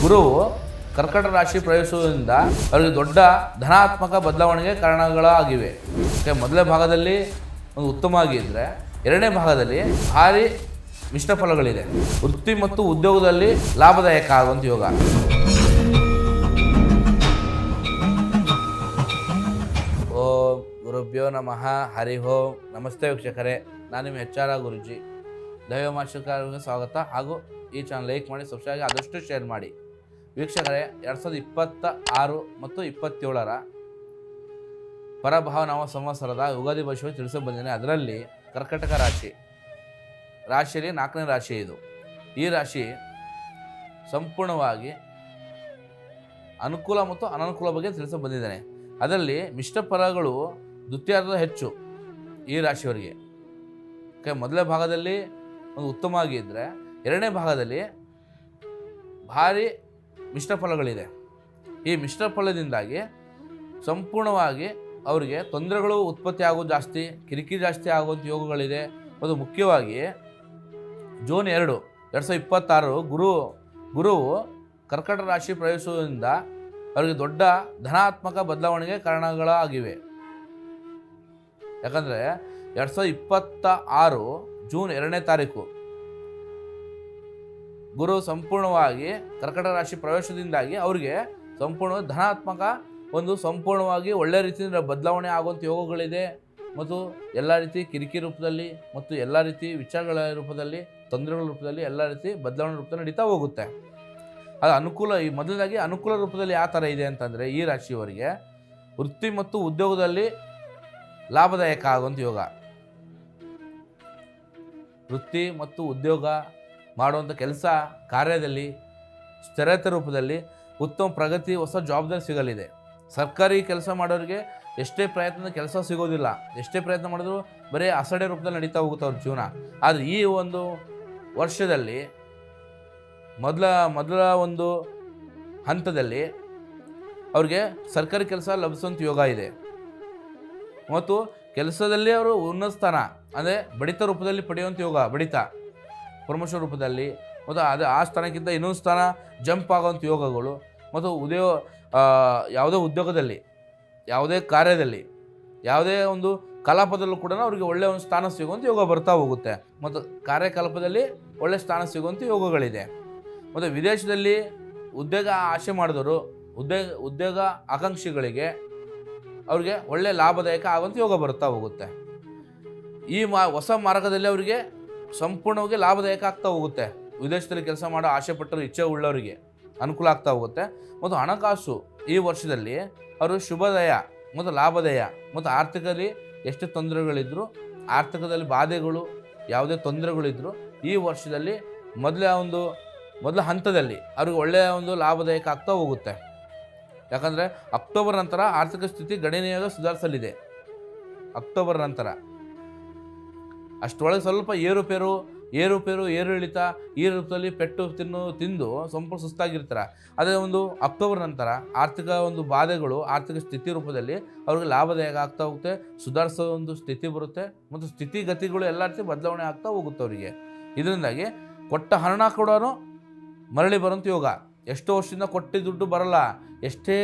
ಗುರುವು ಕರ್ಕಟ ರಾಶಿ ಪ್ರವೇಶಿಸುವುದರಿಂದ ಅವರಿಗೆ ದೊಡ್ಡ ಧನಾತ್ಮಕ ಬದಲಾವಣೆಗೆ ಕಾರಣಗಳಾಗಿವೆ. ಮೊದಲನೇ ಭಾಗದಲ್ಲಿ ಒಂದು ಉತ್ತಮವಾಗಿದ್ದರೆ ಎರಡನೇ ಭಾಗದಲ್ಲಿ ಭಾರಿ ಮಿಶ್ರ ಫಲಗಳಿದೆ. ವೃತ್ತಿ ಮತ್ತು ಉದ್ಯೋಗದಲ್ಲಿ ಲಾಭದಾಯಕ ಆಗುವಂಥ ಯೋಗ. ಓಂ ಗುರುಭ್ಯೋ ನಮಃ ಹರಿ ಓಂ. ನಮಸ್ತೆ ವೀಕ್ಷಕರೇ, ನಾನು ನಿಮ್ಮ HR ಗುರುಜಿ. ದೈವ ಮಾರ್ಷಿಕರಿಗೆ ಸ್ವಾಗತ. ಹಾಗೂ ಈ ಚಾನಲ್ ಲೈಕ್ ಮಾಡಿ, ಸಬ್ಸ್ಕ್ರೈಬ್ ಆದಷ್ಟು ಶೇರ್ ಮಾಡಿ. ವೀಕ್ಷಕರೇ, 2026 ಮತ್ತು 27ರ ಪರಭಾವ ನಾಮ ಸಂವತ್ಸರದ ಯುಗಾದಿ ಭವಿಷ್ಯವನ್ನು ತಿಳಿಸಿ ಬಂದಿದ್ದೇನೆ. ಅದರಲ್ಲಿ ಕರ್ಕಟಕ ರಾಶಿಯಲ್ಲಿ 4ನೇ ರಾಶಿ ಇದು. ಈ ರಾಶಿ ಸಂಪೂರ್ಣವಾಗಿ ಅನುಕೂಲ ಮತ್ತು ಅನನುಕೂಲ ಬಗ್ಗೆ ತಿಳಿಸಿ ಬಂದಿದ್ದೇನೆ. ಅದರಲ್ಲಿ ಮಿಶ್ರ ಫಲಗಳು ದ್ವಿತೀಯಾರ್ಧ ಹೆಚ್ಚು ಈ ರಾಶಿಯವರಿಗೆ. ಮೊದಲನೇ ಭಾಗದಲ್ಲಿ ಒಂದು ಉತ್ತಮವಾಗಿದ್ದರೆ ಎರಡನೇ ಭಾಗದಲ್ಲಿ ಭಾರಿ ಮಿಶ್ರ ಫಲಗಳಿದೆ. ಈ ಮಿಶ್ರ ಫಲದಿಂದಾಗಿ ಸಂಪೂರ್ಣವಾಗಿ ಅವರಿಗೆ ತೊಂದರೆಗಳು ಉತ್ಪತ್ತಿ ಆಗೋದು ಜಾಸ್ತಿ, ಕಿರಿಕಿರಿ ಜಾಸ್ತಿ ಆಗುವಂಥ ಯೋಗಗಳಿದೆ. ಅದು ಮುಖ್ಯವಾಗಿ ಜೂನ್ 2, 2026 ಗುರುವು ಕರ್ಕಟ ರಾಶಿ ಪ್ರವೇಶಿಸುವುದರಿಂದ ಅವರಿಗೆ ದೊಡ್ಡ ಧನಾತ್ಮಕ ಬದಲಾವಣೆಗೆ ಕಾರಣಗಳಾಗಿವೆ. ಯಾಕಂದರೆ 2026 ಜೂನ್ 2ನೇ ತಾರೀಕು ಗುರು ಸಂಪೂರ್ಣವಾಗಿ ಕರ್ಕಟ ರಾಶಿ ಪ್ರವೇಶದಿಂದಾಗಿ ಅವರಿಗೆ ಸಂಪೂರ್ಣ ಧನಾತ್ಮಕ ಸಂಪೂರ್ಣವಾಗಿ ಒಳ್ಳೆಯ ರೀತಿಯಿಂದ ಬದಲಾವಣೆ ಆಗುವಂಥ ಯೋಗಗಳಿದೆ. ಮತ್ತು ಎಲ್ಲ ರೀತಿ ಕಿರಿಕಿರಿ ರೂಪದಲ್ಲಿ ಮತ್ತು ಎಲ್ಲ ರೀತಿ ವಿಚಾರಗಳ ರೂಪದಲ್ಲಿ, ತೊಂದರೆಗಳ ರೂಪದಲ್ಲಿ, ಎಲ್ಲ ರೀತಿ ಬದಲಾವಣೆ ರೂಪದಲ್ಲಿ ನಡೀತಾ ಹೋಗುತ್ತೆ. ಅದು ಅನುಕೂಲ. ಈ ಮೊದಲನೇದಾಗಿ ಅನುಕೂಲ ರೂಪದಲ್ಲಿ ಯಾವ ಥರ ಇದೆ ಅಂತಂದರೆ, ಈ ರಾಶಿಯವರಿಗೆ ವೃತ್ತಿ ಮತ್ತು ಉದ್ಯೋಗದಲ್ಲಿ ಲಾಭದಾಯಕ ಆಗುವಂಥ ಯೋಗ. ವೃತ್ತಿ ಮತ್ತು ಉದ್ಯೋಗ ಮಾಡುವಂಥ ಕೆಲಸ ಕಾರ್ಯದಲ್ಲಿ ಸ್ಥಿರತೆ ರೂಪದಲ್ಲಿ ಉತ್ತಮ ಪ್ರಗತಿ, ಹೊಸ ಜವಾಬ್ದಾರಿ ಸಿಗಲಿದೆ. ಸರ್ಕಾರಿ ಕೆಲಸ ಮಾಡೋರಿಗೆ ಎಷ್ಟೇ ಪ್ರಯತ್ನದ ಕೆಲಸ ಸಿಗೋದಿಲ್ಲ. ಎಷ್ಟೇ ಪ್ರಯತ್ನ ಮಾಡಿದ್ರು ಬರೀ ಅಸಡೆ ರೂಪದಲ್ಲಿ ನಡೀತಾ ಹೋಗುತ್ತೆ ಅವ್ರ ಜೀವನ. ಆದರೆ ಈ ಒಂದು ವರ್ಷದಲ್ಲಿ ಮೊದಲ ಒಂದು ಹಂತದಲ್ಲಿ ಅವ್ರಿಗೆ ಸರ್ಕಾರಿ ಕೆಲಸ ಲಭಿಸುವಂಥ ಯೋಗ ಇದೆ. ಮತ್ತು ಕೆಲಸದಲ್ಲಿ ಅವರು ಉನ್ನತ ಸ್ಥಾನ ಅಂದರೆ ಬಡಿತ ರೂಪದಲ್ಲಿ ಪಡೆಯುವಂಥ ಯೋಗ. ಬಡಿತ ಪ್ರಮೋಷನ್ ರೂಪದಲ್ಲಿ ಮತ್ತು ಆ ಸ್ಥಾನಕ್ಕಿಂತ ಇನ್ನೊಂದು ಸ್ಥಾನ ಜಂಪ್ ಆಗೋವಂಥ ಯೋಗಗಳು. ಮತ್ತು ಯಾವುದೇ ಉದ್ಯೋಗದಲ್ಲಿ, ಯಾವುದೇ ಕಾರ್ಯದಲ್ಲಿ, ಯಾವುದೇ ಒಂದು ಕಲಾಪದಲ್ಲೂ ಕೂಡ ಅವರಿಗೆ ಒಳ್ಳೆಯ ಒಂದು ಸ್ಥಾನ ಸಿಗುವಂಥ ಯೋಗ ಬರ್ತಾ ಹೋಗುತ್ತೆ. ಮತ್ತು ಕಾರ್ಯಕಲಾಪದಲ್ಲಿ ಒಳ್ಳೆಯ ಸ್ಥಾನ ಸಿಗುವಂಥ ಯೋಗಗಳಿದೆ. ಮತ್ತು ವಿದೇಶದಲ್ಲಿ ಉದ್ಯೋಗ ಆಸೆ ಮಾಡಿದವರು, ಉದ್ಯೋಗ ಆಕಾಂಕ್ಷಿಗಳಿಗೆ ಅವ್ರಿಗೆ ಒಳ್ಳೆಯ ಲಾಭದಾಯಕ ಆಗುವಂಥ ಯೋಗ ಬರ್ತಾ ಹೋಗುತ್ತೆ. ಈ ಹೊಸ ಮಾರ್ಗದಲ್ಲಿ ಅವರಿಗೆ ಸಂಪೂರ್ಣವಾಗಿ ಲಾಭದಾಯಕ ಆಗ್ತಾ ಹೋಗುತ್ತೆ. ವಿದೇಶದಲ್ಲಿ ಕೆಲಸ ಮಾಡೋ ಆಸೆ ಪಟ್ಟರು, ಇಚ್ಛೆ ಉಳ್ಳವರಿಗೆ ಅನುಕೂಲ ಆಗ್ತಾ ಹೋಗುತ್ತೆ. ಮತ್ತು ಹಣಕಾಸು ಈ ವರ್ಷದಲ್ಲಿ ಅವರು ಶುಭದಾಯ ಮತ್ತು ಲಾಭದಾಯ. ಮತ್ತು ಆರ್ಥಿಕದಲ್ಲಿ ಎಷ್ಟು ತೊಂದರೆಗಳಿದ್ರು, ಆರ್ಥಿಕದಲ್ಲಿ ಬಾಧೆಗಳು, ಯಾವುದೇ ತೊಂದರೆಗಳಿದ್ರು ಈ ವರ್ಷದಲ್ಲಿ ಮೊದಲ ಹಂತದಲ್ಲಿ ಅವ್ರಿಗೆ ಒಳ್ಳೆಯ ಒಂದು ಲಾಭದಾಯಕ ಆಗ್ತಾ ಹೋಗುತ್ತೆ. ಯಾಕಂದರೆ ಅಕ್ಟೋಬರ್ ನಂತರ ಆರ್ಥಿಕ ಸ್ಥಿತಿ ಗಣನೀಯವಾಗಿ ಸುಧಾರಿಸಲಿದೆ. ಅಕ್ಟೋಬರ್ ನಂತರ ಅಷ್ಟರೊಳಗೆ ಸ್ವಲ್ಪ ಏರಿಳಿತ ಈ ರೂಪದಲ್ಲಿ ಪೆಟ್ಟು ತಿಂದು ಸಂಪೂರ್ಣ ಸುಸ್ತಾಗಿರ್ತಾರೆ. ಅದೇ ಅಕ್ಟೋಬರ್ ನಂತರ ಆರ್ಥಿಕ ಬಾಧೆಗಳು, ಆರ್ಥಿಕ ಸ್ಥಿತಿ ರೂಪದಲ್ಲಿ ಅವ್ರಿಗೆ ಲಾಭದಾಯಕ ಆಗ್ತಾ ಹೋಗುತ್ತೆ. ಸುಧಾರಿಸೋ ಒಂದು ಸ್ಥಿತಿ ಬರುತ್ತೆ. ಮತ್ತು ಸ್ಥಿತಿಗತಿಗಳು ಎಲ್ಲ ರೀತಿ ಬದಲಾವಣೆ ಆಗ್ತಾ ಹೋಗುತ್ತೆ ಅವರಿಗೆ. ಇದರಿಂದಾಗಿ ಕೊಟ್ಟ ಹಣ ಕೂಡ ಮರಳಿ ಬರುವಂಥ ಯೋಗ. ಎಷ್ಟೋ ವರ್ಷದಿಂದ ಕೊಟ್ಟಿದ್ದ ದುಡ್ಡು ಬರಲ್ಲ. ಎಷ್ಟೇ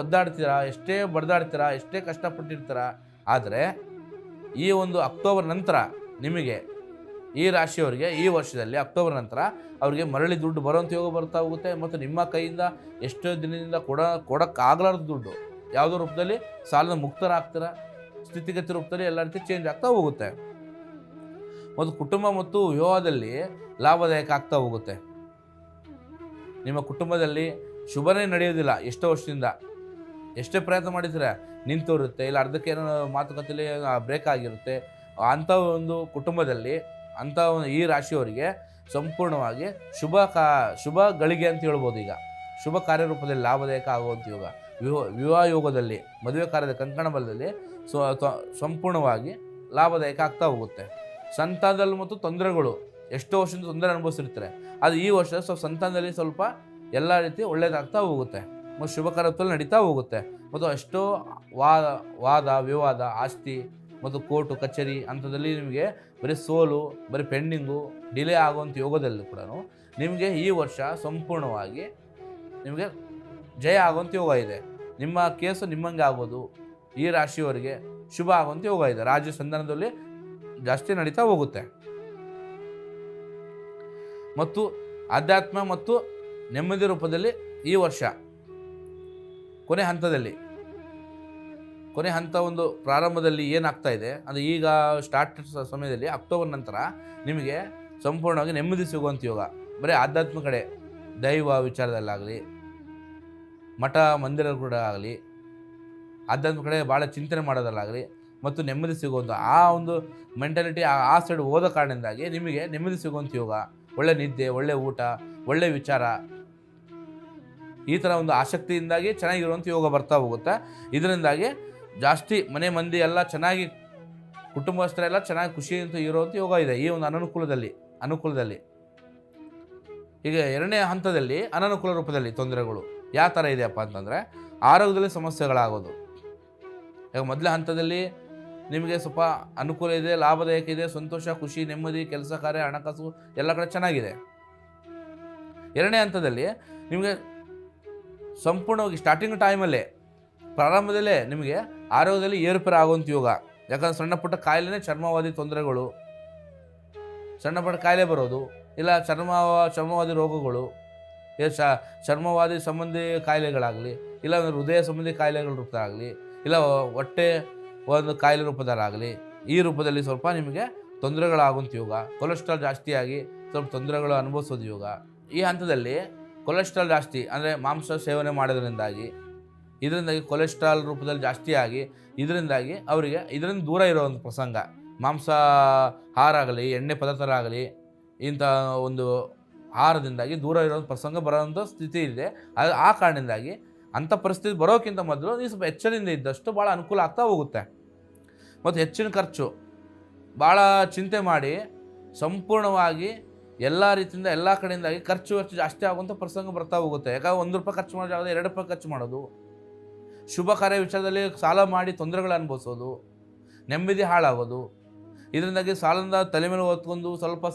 ಒದ್ದಾಡ್ತೀರಾ, ಎಷ್ಟೇ ಬಡ್ದಾಡ್ತೀರಾ, ಎಷ್ಟೇ ಕಷ್ಟಪಟ್ಟಿರ್ತೀರ, ಆದರೆ ಈ ಅಕ್ಟೋಬರ್ ನಂತರ ನಿಮಗೆ, ಈ ರಾಶಿಯವರಿಗೆ ಈ ವರ್ಷದಲ್ಲಿ ಅಕ್ಟೋಬರ್ ನಂತರ ಅವರಿಗೆ ಮರಳಿ ದುಡ್ಡು ಬರುವಂಥ ಯೋಗ ಬರ್ತಾ ಹೋಗುತ್ತೆ. ಮತ್ತು ನಿಮ್ಮ ಕೈಯಿಂದ ಎಷ್ಟೋ ದಿನದಿಂದ ಕೊಡೋಕ್ಕಾಗಲಾರ್ದ ದುಡ್ಡು ಯಾವುದೋ ರೂಪದಲ್ಲಿ ಸಾಲದ ಮುಕ್ತರಾಗ್ತೀರ. ಸ್ಥಿತಿಗತಿ ರೂಪದಲ್ಲಿ ಎಲ್ಲ ರೀತಿ ಚೇಂಜ್ ಆಗ್ತಾ ಹೋಗುತ್ತೆ. ಮತ್ತು ಕುಟುಂಬ ಮತ್ತು ವಿವಾಹದಲ್ಲಿ ಲಾಭದಾಯಕ ಆಗ್ತಾ ಹೋಗುತ್ತೆ. ನಿಮ್ಮ ಕುಟುಂಬದಲ್ಲಿ ಶುಭನೇ ನಡೆಯೋದಿಲ್ಲ. ಎಷ್ಟೋ ವರ್ಷದಿಂದ ಎಷ್ಟೇ ಪ್ರಯತ್ನ ಮಾಡಿದ್ರೆ ನಿಂತಿರುತ್ತೆ, ಇಲ್ಲ ಅರ್ಧಕ್ಕೆ ಏನೋ ಮಾತುಕತೆಯಲ್ಲಿ ಬ್ರೇಕ್ ಆಗಿರುತ್ತೆ. ಅಂಥ ಕುಟುಂಬದಲ್ಲಿ ಈ ರಾಶಿಯವರಿಗೆ ಸಂಪೂರ್ಣವಾಗಿ ಶುಭ ಗಳಿಗೆ ಅಂತ ಹೇಳ್ಬೋದು. ಈಗ ಶುಭ ಕಾರ್ಯರೂಪದಲ್ಲಿ ಲಾಭದಾಯಕ ಆಗುವಂಥ ಯೋಗ. ವಿವಾಹ ಯೋಗದಲ್ಲಿ, ಮದುವೆ ಕಾರ್ಯದ ಕಂಕಣ ಬಲದಲ್ಲಿ ಸಂಪೂರ್ಣವಾಗಿ ಲಾಭದಾಯಕ ಆಗ್ತಾ ಹೋಗುತ್ತೆ. ಸಂತಾನದಲ್ಲಿ ಮತ್ತು ತೊಂದರೆಗಳು, ಎಷ್ಟೋ ವರ್ಷದಿಂದ ತೊಂದರೆ ಅನುಭವಿಸಿರ್ತಾರೆ. ಅದು ಈ ವರ್ಷ ಸಂತಾನದಲ್ಲಿ ಸ್ವಲ್ಪ ಎಲ್ಲ ರೀತಿ ಒಳ್ಳೆಯದಾಗ್ತಾ ಹೋಗುತ್ತೆ. ಮತ್ತು ಶುಭ ಕಾರ್ಯದಲ್ಲಿ ನಡೀತಾ ಹೋಗುತ್ತೆ. ಮತ್ತು ಎಷ್ಟೋ ವಾದ ವಿವಾದ, ಆಸ್ತಿ ಮತ್ತು ಕೋರ್ಟು ಕಚೇರಿ ಅಂಥದ್ದಲ್ಲಿ ನಿಮಗೆ ಬರೀ ಸೋಲು, ಬರೀ ಪೆಂಡಿಂಗು, ಡಿಲೇ ಆಗುವಂಥ ಯೋಗದಲ್ಲಿ ಕೂಡ ನಿಮಗೆ ಈ ವರ್ಷ ಸಂಪೂರ್ಣವಾಗಿ ನಿಮಗೆ ಜಯ ಆಗುವಂಥ ಯೋಗ ಇದೆ. ನಿಮ್ಮ ಕೇಸು ನಿಮ್ಮಂಗೆ ಆಗೋದು, ಈ ರಾಶಿಯವರಿಗೆ ಶುಭ ಆಗುವಂಥ ಯೋಗ ಇದೆ. ರಾಜ್ಯ ಸಂಧಾನದಲ್ಲಿ ಜಾಸ್ತಿ ನಡೀತಾ ಹೋಗುತ್ತೆ. ಮತ್ತು ಆಧ್ಯಾತ್ಮ ಮತ್ತು ನೆಮ್ಮದಿ ರೂಪದಲ್ಲಿ ಈ ವರ್ಷ ಕೊನೆ ಹಂತ ಒಂದು ಪ್ರಾರಂಭದಲ್ಲಿ ಏನಾಗ್ತಾ ಇದೆ ಅದು ಈಗ ಸ್ಟಾರ್ಟ್ ಸಮಯದಲ್ಲಿ ಅಕ್ಟೋಬರ್ ನಂತರ ನಿಮಗೆ ಸಂಪೂರ್ಣವಾಗಿ ನೆಮ್ಮದಿ ಸಿಗುವಂಥ ಯೋಗ. ಬರೀ ಆಧ್ಯಾತ್ಮ ಕಡೆ ದೈವ ವಿಚಾರದಲ್ಲಾಗಲಿ, ಮಠ ಮಂದಿರ ಕೂಡ ಆಗಲಿ, ಆಧ್ಯಾತ್ಮ ಕಡೆ ಭಾಳ ಚಿಂತನೆ ಮಾಡೋದಲ್ಲಾಗಲಿ ಮತ್ತು ನೆಮ್ಮದಿ ಸಿಗುವಂಥ ಆ ಒಂದು ಮೆಂಟಾಲಿಟಿ ಆ ಸೈಡ್ ಹೋದ ಕಾರಣದಿಂದಾಗಿ ನಿಮಗೆ ನೆಮ್ಮದಿ ಸಿಗುವಂಥ ಯೋಗ, ಒಳ್ಳೆ ನಿದ್ದೆ, ಒಳ್ಳೆ ಊಟ, ಒಳ್ಳೆ ವಿಚಾರ, ಈ ಥರ ಒಂದು ಆಸಕ್ತಿಯಿಂದಾಗಿ ಚೆನ್ನಾಗಿರುವಂಥ ಯೋಗ ಬರ್ತಾ ಹೋಗುತ್ತೆ. ಇದರಿಂದಾಗಿ ಜಾಸ್ತಿ ಮನೆ ಮಂದಿ ಎಲ್ಲ ಚೆನ್ನಾಗಿ, ಕುಟುಂಬಸ್ಥರೆಲ್ಲ ಚೆನ್ನಾಗಿ ಖುಷಿಯಿಂದ ಇರುವಂಥ ಯೋಗ ಇದೆ ಈ ಒಂದು ಅನುಕೂಲದಲ್ಲಿ. ಈಗ ಎರಡನೇ ಹಂತದಲ್ಲಿ ಅನನುಕೂಲ ರೂಪದಲ್ಲಿ ತೊಂದರೆಗಳು ಯಾವ ಥರ ಇದೆಯಪ್ಪ ಅಂತಂದರೆ, ಆರೋಗ್ಯದಲ್ಲಿ ಸಮಸ್ಯೆಗಳಾಗೋದು. ಈಗ ಮೊದಲ ಹಂತದಲ್ಲಿ ನಿಮಗೆ ಸ್ವಲ್ಪ ಅನುಕೂಲ ಇದೆ, ಲಾಭದಾಯಕ ಇದೆ, ಸಂತೋಷ, ಖುಷಿ, ನೆಮ್ಮದಿ, ಕೆಲಸ ಕಾರ್ಯ, ಹಣಕಾಸು ಎಲ್ಲ ಕಡೆ ಚೆನ್ನಾಗಿದೆ. ಎರಡನೇ ಹಂತದಲ್ಲಿ ನಿಮಗೆ ಸಂಪೂರ್ಣವಾಗಿ ಸ್ಟಾರ್ಟಿಂಗ್ ಟೈಮಲ್ಲೇ, ಪ್ರಾರಂಭದಲ್ಲೇ ನಿಮಗೆ ಆರೋಗ್ಯದಲ್ಲಿ ಏರುಪೇರು ಆಗುವಂಥ ಯೋಗ. ಯಾಕಂದರೆ ಸಣ್ಣ ಪುಟ್ಟ ಕಾಯಿಲೆನೇ ಚರ್ಮವಾದಿ ತೊಂದರೆಗಳು, ಸಣ್ಣ ಪುಟ್ಟ ಕಾಯಿಲೆ ಬರೋದು, ಇಲ್ಲ ಚರ್ಮವಾದಿ ರೋಗಗಳು, ಚರ್ಮವಾದಿ ಸಂಬಂಧಿ ಕಾಯಿಲೆಗಳಾಗಲಿ, ಇಲ್ಲ ಹೃದಯ ಸಂಬಂಧಿ ಕಾಯಿಲೆಗಳ ರೂಪದಾಗಲಿ, ಇಲ್ಲ ಹೊಟ್ಟೆ ಒಂದು ಕಾಯಿಲೆ ರೂಪದಲ್ಲಾಗಲಿ, ಈ ರೂಪದಲ್ಲಿ ಸ್ವಲ್ಪ ನಿಮಗೆ ತೊಂದರೆಗಳಾಗುವಂಥ ಯೋಗ. ಕೊಲೆಸ್ಟ್ರಾಲ್ ಜಾಸ್ತಿಯಾಗಿ ಸ್ವಲ್ಪ ತೊಂದರೆಗಳು ಅನುಭವಿಸೋದು ಯೋಗ. ಈ ಹಂತದಲ್ಲಿ ಕೊಲೆಸ್ಟ್ರಾಲ್ ಜಾಸ್ತಿ ಅಂದರೆ ಮಾಂಸ ಸೇವನೆ ಮಾಡೋದ್ರಿಂದಾಗಿ, ಇದರಿಂದಾಗಿ ಕೊಲೆಸ್ಟ್ರಾಲ್ ರೂಪದಲ್ಲಿ ಜಾಸ್ತಿಯಾಗಿ ಇದರಿಂದಾಗಿ ಅವರಿಗೆ ಇದರಿಂದ ದೂರ ಇರೋವಂಥ ಪ್ರಸಂಗ, ಮಾಂಸಾಹಾರ ಆಗಲಿ, ಎಣ್ಣೆ ಪದಾರ್ಥರಾಗಲಿ, ಇಂಥ ಒಂದು ಆಹಾರದಿಂದಾಗಿ ದೂರ ಇರೋವಂಥ ಪ್ರಸಂಗ ಬರೋವಂಥ ಸ್ಥಿತಿ ಇದೆ. ಆ ಕಾರಣದಿಂದಾಗಿ ಅಂಥ ಪರಿಸ್ಥಿತಿ ಬರೋಕ್ಕಿಂತ ಮೊದಲು ನೀವು ಸ್ವಲ್ಪ ಎಚ್ಚರದಿಂದ ಇದ್ದಷ್ಟು ಭಾಳ ಅನುಕೂಲ ಆಗ್ತಾ ಹೋಗುತ್ತೆ. ಮತ್ತು ಹೆಚ್ಚಿನ ಖರ್ಚು ಭಾಳ ಚಿಂತೆ ಮಾಡಿ ಸಂಪೂರ್ಣವಾಗಿ ಎಲ್ಲ ರೀತಿಯಿಂದ ಎಲ್ಲ ಕಡೆಯಿಂದಾಗಿ ಖರ್ಚು ಜಾಸ್ತಿ ಆಗುವಂಥ ಪ್ರಸಂಗ ಬರ್ತಾ ಹೋಗುತ್ತೆ. ಯಾಕಂದರೆ ₹1 ಖರ್ಚು ಮಾಡೋ ಜಾಗದಲ್ಲಿ ₹2 ಖರ್ಚು ಮಾಡೋದು, ಶುಭ ಕಾರ್ಯ ವಿಚಾರದಲ್ಲಿ ಸಾಲ ಮಾಡಿ ತೊಂದರೆಗಳು ಅನುಭವಿಸೋದು, ನೆಮ್ಮದಿ ಹಾಳಾಗೋದು. ಇದರಿಂದಾಗಿ ಸಾಲದಿಂದ ತಲೆ ಮೇಲೆ ಹೊತ್ಕೊಂಡು ಸ್ವಲ್ಪ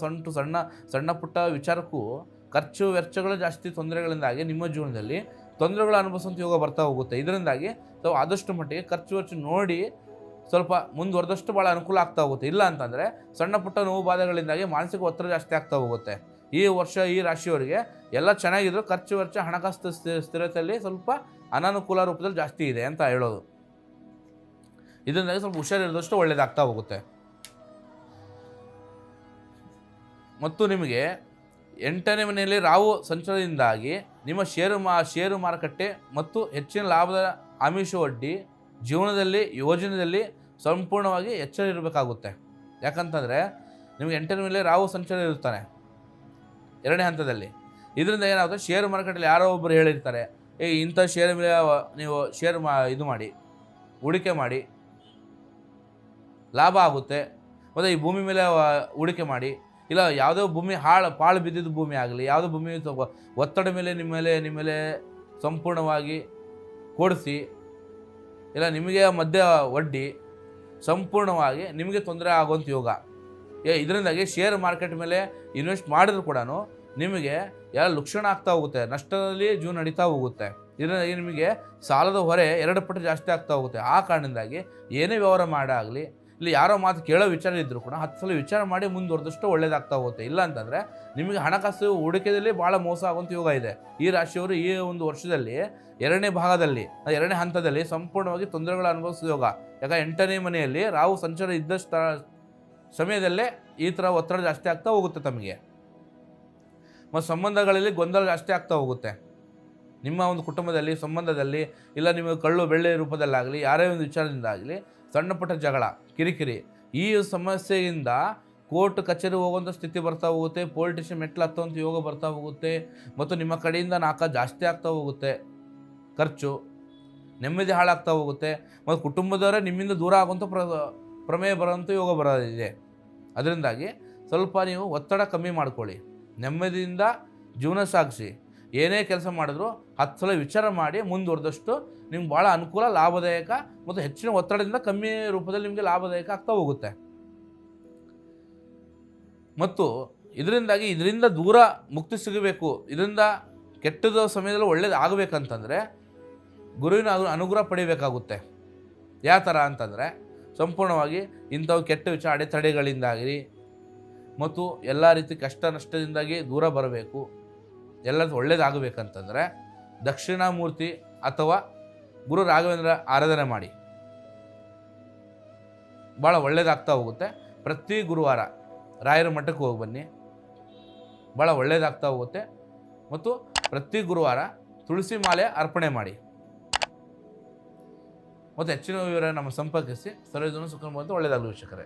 ಸಣ್ಣ ಪುಟ್ಟ ವಿಚಾರಕ್ಕೂ ಖರ್ಚು ವೆಚ್ಚಗಳು ಜಾಸ್ತಿ ತೊಂದರೆಗಳಿಂದಾಗಿ ನಿಮ್ಮ ಜೀವನದಲ್ಲಿ ತೊಂದರೆಗಳು ಅನುಭವಿಸುವಂಥ ಯೋಗ ಬರ್ತಾ ಹೋಗುತ್ತೆ. ಇದರಿಂದಾಗಿ ತಾವು ಆದಷ್ಟು ಮಟ್ಟಿಗೆ ಖರ್ಚು ವೆಚ್ಚ ನೋಡಿ ಸ್ವಲ್ಪ ಮುಂದುವರೆದಷ್ಟು ಭಾಳ ಅನುಕೂಲ ಆಗ್ತಾ ಹೋಗುತ್ತೆ. ಇಲ್ಲ ಅಂತಂದರೆ ಸಣ್ಣ ಪುಟ್ಟ ನೋವು ಬಾಧೆಗಳಿಂದಾಗಿ ಮಾನಸಿಕ ಒತ್ತಡ ಜಾಸ್ತಿ ಆಗ್ತಾ ಹೋಗುತ್ತೆ. ಈ ವರ್ಷ ಈ ರಾಶಿಯವರಿಗೆ ಎಲ್ಲ ಚೆನ್ನಾಗಿದ್ರು, ಖರ್ಚು ವೆಚ್ಚ ಹಣಕಾಸು ಸ್ಥಿರತೆಯಲ್ಲಿ ಸ್ವಲ್ಪ ಅನಾನುಕೂಲ ರೂಪದಲ್ಲಿ ಜಾಸ್ತಿ ಇದೆ ಅಂತ ಹೇಳೋದು. ಇದರಿಂದಾಗಿ ಸ್ವಲ್ಪ ಹುಷಾರಿರೋದಷ್ಟು ಒಳ್ಳೆಯದಾಗ್ತಾ ಹೋಗುತ್ತೆ. ಮತ್ತು ನಿಮಗೆ 8ನೇ ಮನೆಯಲ್ಲಿ ರಾಹು ಸಂಚಾರದಿಂದಾಗಿ ನಿಮ್ಮ ಷೇರು ಮಾರುಕಟ್ಟೆ ಮತ್ತು ಹೆಚ್ಚಿನ ಲಾಭದ ಆಮಿಷ ಒಡ್ಡಿ ಜೀವನದಲ್ಲಿ ಯೋಜನೆಯಲ್ಲಿ ಸಂಪೂರ್ಣವಾಗಿ ಎಚ್ಚರ ಇರಬೇಕಾಗುತ್ತೆ. ಯಾಕಂತಂದರೆ ನಿಮಗೆ 8ನೇ ಮೇಲೆ ರಾಹು ಸಂಚಾರ ಇರ್ತಾನೆ 2ನೇ ಹಂತದಲ್ಲಿ. ಇದರಿಂದ ಏನಾಗುತ್ತೆ, ಷೇರು ಮಾರುಕಟ್ಟೆಯಲ್ಲಿ ಯಾರೋ ಒಬ್ಬರು ಹೇಳಿರ್ತಾರೆ, ಇಂಥ ಶೇರ್ ಮೇಲೆ ನೀವು ಇದು ಮಾಡಿ, ಹೂಡಿಕೆ ಮಾಡಿ ಲಾಭ ಆಗುತ್ತೆ. ಮತ್ತು ಈ ಭೂಮಿ ಮೇಲೆ ಹೂಡಿಕೆ ಮಾಡಿ, ಇಲ್ಲ ಯಾವುದೋ ಭೂಮಿ ಪಾಳು ಬಿದ್ದಿದ್ದು ಭೂಮಿ ಆಗಲಿ, ಯಾವುದೋ ಭೂಮಿ ಒತ್ತಡ ಮೇಲೆ ನಿಮ್ಮ ಮೇಲೆ ಸಂಪೂರ್ಣವಾಗಿ ಕೊಡಿಸಿ, ಇಲ್ಲ ನಿಮಗೆ ಮಧ್ಯ ಒಡ್ಡಿ ಸಂಪೂರ್ಣವಾಗಿ ನಿಮಗೆ ತೊಂದರೆ ಆಗುವಂಥ ಯೋಗ. ಇದರಿಂದಾಗಿ ಶೇರ್ ಮಾರ್ಕೆಟ್ ಮೇಲೆ ಇನ್ವೆಸ್ಟ್ ಮಾಡಿದ್ರು ಕೂಡ ನಿಮಗೆ ಎಲ್ಲ ಲಕ್ಷಣ ಆಗ್ತಾ ಹೋಗುತ್ತೆ, ನಷ್ಟದಲ್ಲಿ ಜೀವನ ನಡೀತಾ ಹೋಗುತ್ತೆ. ಇದರಿಂದಾಗಿ ನಿಮಗೆ ಸಾಲದ ಹೊರೆ 2 ಪಟ್ಟು ಜಾಸ್ತಿ ಆಗ್ತಾ ಹೋಗುತ್ತೆ. ಆ ಕಾರಣದಿಂದಾಗಿ ಏನೇ ವ್ಯವಹಾರ ಮಾಡಾಗಲಿ, ಇಲ್ಲಿ ಯಾರೋ ಮಾತು ಕೇಳೋ ವಿಚಾರ ಇದ್ದರೂ ಕೂಡ 10 ಸಲ ವಿಚಾರ ಮಾಡಿ ಮುಂದುವರೆದಷ್ಟು ಒಳ್ಳೇದಾಗ್ತಾ ಹೋಗುತ್ತೆ. ಇಲ್ಲ ಅಂತಂದರೆ ನಿಮಗೆ ಹಣಕಾಸು ಹೂಡಿಕೆಯಲ್ಲಿ ಭಾಳ ಮೋಸ ಆಗುವಂಥ ಯೋಗ ಇದೆ. ಈ ರಾಶಿಯವರು ಈ ಒಂದು ವರ್ಷದಲ್ಲಿ 2ನೇ ಹಂತದಲ್ಲಿ ಸಂಪೂರ್ಣವಾಗಿ ತೊಂದರೆಗಳು ಅನುಭವಿಸೋ ಯೋಗ. ಯಾಕೆ 8ನೇ ಮನೆಯಲ್ಲಿ ರಾಹು ಸಂಚಾರ ಇದ್ದಷ್ಟು ಸಮಯದಲ್ಲೇ ಈ ಥರ ಒತ್ತಡ ಜಾಸ್ತಿ ಆಗ್ತಾ ಹೋಗುತ್ತೆ ತಮಗೆ. ಮತ್ತು ಸಂಬಂಧಗಳಲ್ಲಿ ಗೊಂದಲ ಜಾಸ್ತಿ ಆಗ್ತಾ ಹೋಗುತ್ತೆ. ನಿಮ್ಮ ಒಂದು ಕುಟುಂಬದಲ್ಲಿ, ಸಂಬಂಧದಲ್ಲಿ, ಇಲ್ಲ ನಿಮಗೆ ಕಳ್ಳು ಬೆಳ್ಳೆ ರೂಪದಲ್ಲಾಗಲಿ, ಯಾರೇ ಒಂದು ವಿಚಾರದಿಂದಾಗಲಿ ಸಣ್ಣ ಪುಟ್ಟ ಜಗಳ, ಕಿರಿಕಿರಿ, ಈ ಸಮಸ್ಯೆಯಿಂದ ಕೋರ್ಟ್ ಕಚೇರಿ ಹೋಗುವಂಥ ಸ್ಥಿತಿ ಬರ್ತಾ ಹೋಗುತ್ತೆ. ಪೊಲೀಸ್ ಸ್ಟೇಷನ್ ಮೆಟ್ಲು ಹತ್ತುವಂಥ ಯೋಗ ಬರ್ತಾ ಹೋಗುತ್ತೆ. ಮತ್ತು ನಿಮ್ಮ ಕಡೆಯಿಂದ ಜಾಸ್ತಿ ಆಗ್ತಾ ಹೋಗುತ್ತೆ ಖರ್ಚು, ನೆಮ್ಮದಿ ಹಾಳಾಗ್ತಾ ಹೋಗುತ್ತೆ. ಮತ್ತು ಕುಟುಂಬದವರೇ ನಿಮ್ಮಿಂದ ದೂರ ಆಗುವಂಥ ಪ್ರಮೇಯ ಬರೋಂಥ ಯೋಗ ಬರೋದಿದೆ. ಅದರಿಂದಾಗಿ ಸ್ವಲ್ಪ ನೀವು ಒತ್ತಡ ಕಮ್ಮಿ ಮಾಡ್ಕೊಳ್ಳಿ, ನೆಮ್ಮದಿಯಿಂದ ಜೀವನ ಸಾಗಿಸಿ. ಏನೇ ಕೆಲಸ ಮಾಡಿದ್ರು 10 ಸಲ ವಿಚಾರ ಮಾಡಿ ಮುಂದುವರೆದಷ್ಟು ನಿಮ್ಗೆ ಭಾಳ ಅನುಕೂಲ, ಲಾಭದಾಯಕ ಮತ್ತು ಹೆಚ್ಚಿನ ಒತ್ತಡದಿಂದ ಕಮ್ಮಿ ರೂಪದಲ್ಲಿ ನಿಮಗೆ ಲಾಭದಾಯಕ ಆಗ್ತಾ ಹೋಗುತ್ತೆ. ಮತ್ತು ಇದರಿಂದ ದೂರ ಮುಕ್ತಿ ಸಿಗಬೇಕು, ಇದರಿಂದ ಕೆಟ್ಟದ ಸಮಯದಲ್ಲಿ ಒಳ್ಳೇದು ಆಗಬೇಕಂತಂದರೆ ಗುರುವಿನ ಅನುಗ್ರಹ ಪಡಿಬೇಕಾಗುತ್ತೆ. ಯಾವ ಥರ ಅಂತಂದರೆ ಸಂಪೂರ್ಣವಾಗಿ ಇಂಥವು ಕೆಟ್ಟ ವಿಚಾರ ಅಡೆತಡೆಗಳಿಂದಾಗಿರಿ ಮತ್ತು ಎಲ್ಲ ರೀತಿ ಕಷ್ಟ ನಷ್ಟದಿಂದಾಗಿ ದೂರ ಬರಬೇಕು, ಎಲ್ಲ ಒಳ್ಳೇದಾಗಬೇಕಂತಂದರೆ ದಕ್ಷಿಣಾಮೂರ್ತಿ ಅಥವಾ ಗುರು ರಾಘವೇಂದ್ರ ಆರಾಧನೆ ಮಾಡಿ, ಭಾಳ ಒಳ್ಳೇದಾಗ್ತಾ ಹೋಗುತ್ತೆ. ಪ್ರತಿ ಗುರುವಾರ ರಾಯರ ಮಠಕ್ಕೆ ಹೋಗಿ ಬನ್ನಿ, ಭಾಳ ಒಳ್ಳೇದಾಗ್ತಾ ಹೋಗುತ್ತೆ. ಮತ್ತು ಪ್ರತಿ ಗುರುವಾರ ತುಳಸಿ ಮಾಲೆ ಅರ್ಪಣೆ ಮಾಡಿ. ಮತ್ತು ಹೆಚ್ಚಿನ ವಿವರ ನಮ್ಮ ಸಂಪರ್ಕಿಸಿ. ಸರ್ವಜನ ಸುಖ ಮತ್ತು ಒಳ್ಳೆಯದಾಗಲಿ ವೀಕ್ಷಕರೇ.